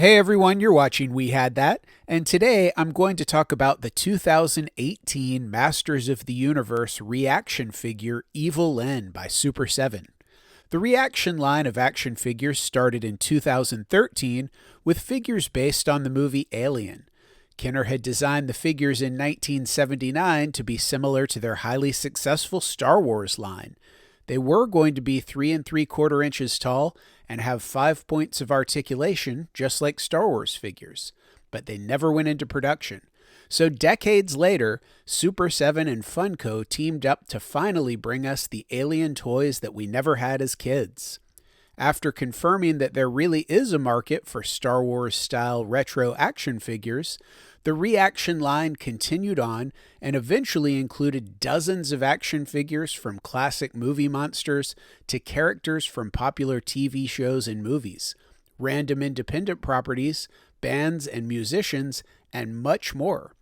Hey everyone, you're watching We Had That, and today I'm going to talk about the 2018 Masters of the Universe ReAction figure Evil-Lyn by Super7. The ReAction line of action figures started in 2013 with figures based on the movie Alien. Kenner had designed the figures in 1979 to be similar to their highly successful Star Wars line. They were going to be 3 3/4 inches tall and have 5 points of articulation, just like Star Wars figures, but they never went into production. So decades later, Super7 and Funko teamed up to finally bring us the alien toys that we never had as kids. After confirming that there really is a market for Star Wars-style retro action figures, the ReAction line continued on and eventually included dozens of action figures from classic movie monsters to characters from popular TV shows and movies, random independent properties, bands and musicians, and much more.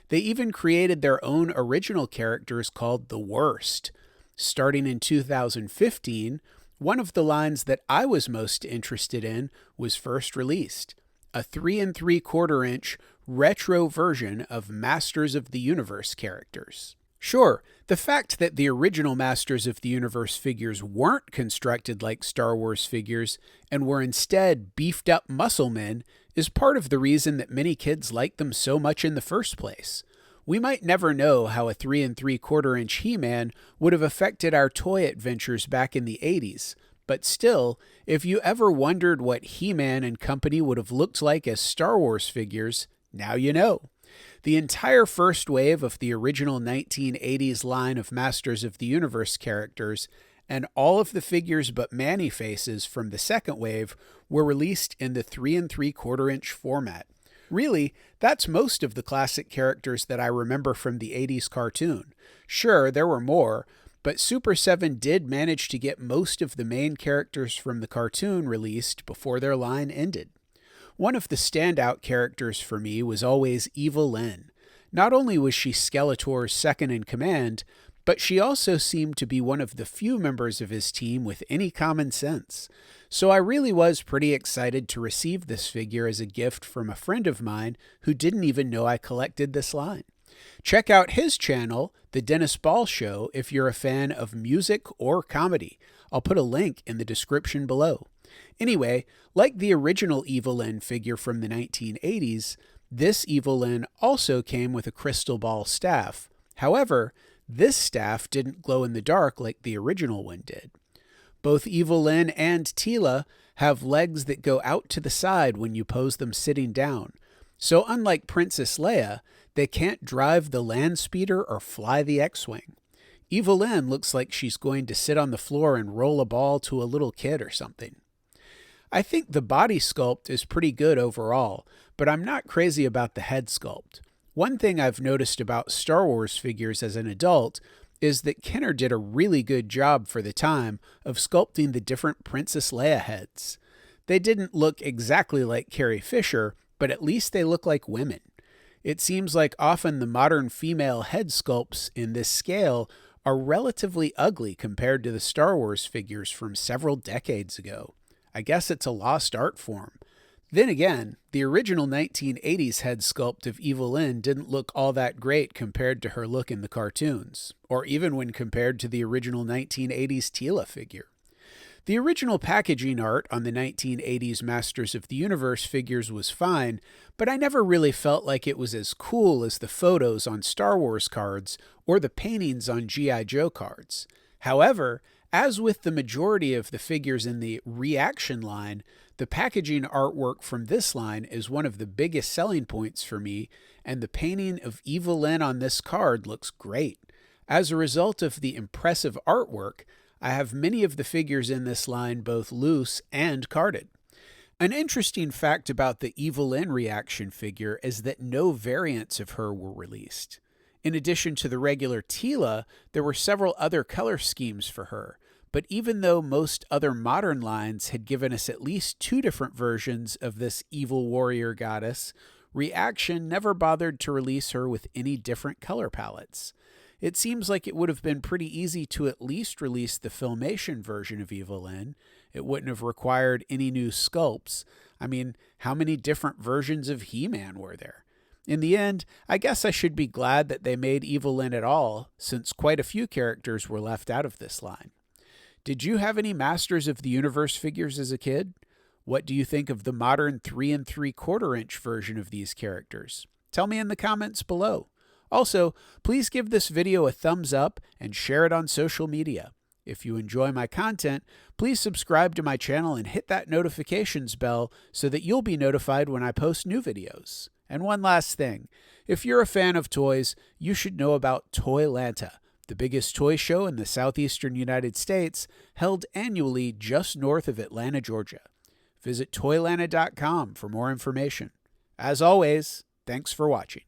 They even created their own original characters called The Worst. Starting in 2015, one of the lines that I was most interested in was first released, a 3 3/4 inch retro version of Masters of the Universe characters. Sure, the fact that the original Masters of the Universe figures weren't constructed like Star Wars figures and were instead beefed up muscle men is part of the reason that many kids liked them so much in the first place. We might never know how a 3 3/4 inch He-Man would have affected our toy adventures back in the 80s, but still, if you ever wondered what He-Man and company would have looked like as Star Wars figures, now you know. The entire first wave of the original 1980s line of Masters of the Universe characters and all of the figures but Man-E-Faces from the second wave were released in the 3 3/4 inch format. Really, that's most of the classic characters that I remember from the 80s cartoon. Sure, there were more, but Super7 did manage to get most of the main characters from the cartoon released before their line ended. One of the standout characters for me was always Evil-Lyn. Not only was she Skeletor's second in command, but she also seemed to be one of the few members of his team with any common sense. So I really was pretty excited to receive this figure as a gift from a friend of mine who didn't even know I collected this line. Check out his channel, The Dennis Ball Show, if you're a fan of music or comedy. I'll put a link in the description below. Anyway, like the original Evil-Lyn figure from the 1980s, this Evil-Lyn also came with a crystal ball staff. However, this staff didn't glow in the dark like the original one did. Both Evil-Lyn and Teela have legs that go out to the side when you pose them sitting down. So unlike Princess Leia, they can't drive the land speeder or fly the X-Wing. Evil-Lyn looks like she's going to sit on the floor and roll a ball to a little kid or something. I think the body sculpt is pretty good overall, but I'm not crazy about the head sculpt. One thing I've noticed about Star Wars figures as an adult is that Kenner did a really good job for the time of sculpting the different Princess Leia heads. They didn't look exactly like Carrie Fisher, but at least they look like women. It seems like often the modern female head sculpts in this scale are relatively ugly compared to the Star Wars figures from several decades ago. I guess it's a lost art form. Then again, the original 1980s head sculpt of Evil-Lyn didn't look all that great compared to her look in the cartoons, or even when compared to the original 1980s Teela figure. The original packaging art on the 1980s Masters of the Universe figures was fine, but I never really felt like it was as cool as the photos on Star Wars cards or the paintings on G.I. Joe cards. However, as with the majority of the figures in the ReAction line, the packaging artwork from this line is one of the biggest selling points for me, and the painting of Evil-Lyn on this card looks great. As a result of the impressive artwork, I have many of the figures in this line both loose and carded. An interesting fact about the Evil-Lyn ReAction figure is that no variants of her were released. In addition to the regular Teela, there were several other color schemes for her, but even though most other modern lines had given us at least 2 different versions of this evil warrior goddess, ReAction never bothered to release her with any different color palettes. It seems like it would have been pretty easy to at least release the Filmation version of Evil-Lyn, It wouldn't have required any new sculpts. I mean, how many different versions of He-Man were there? In the end, I guess I should be glad that they made Evil-Lyn at all, since quite a few characters were left out of this line. Did you have any Masters of the Universe figures as a kid? What do you think of the modern 3 3/4-inch version of these characters? Tell me in the comments below. Also, please give this video a thumbs up and share it on social media. If you enjoy my content, please subscribe to my channel and hit that notifications bell so that you'll be notified when I post new videos. And one last thing, if you're a fan of toys, you should know about ToyLanta, the biggest toy show in the southeastern United States, held annually just north of Atlanta, Georgia. Visit ToyLanta.com for more information. As always, thanks for watching.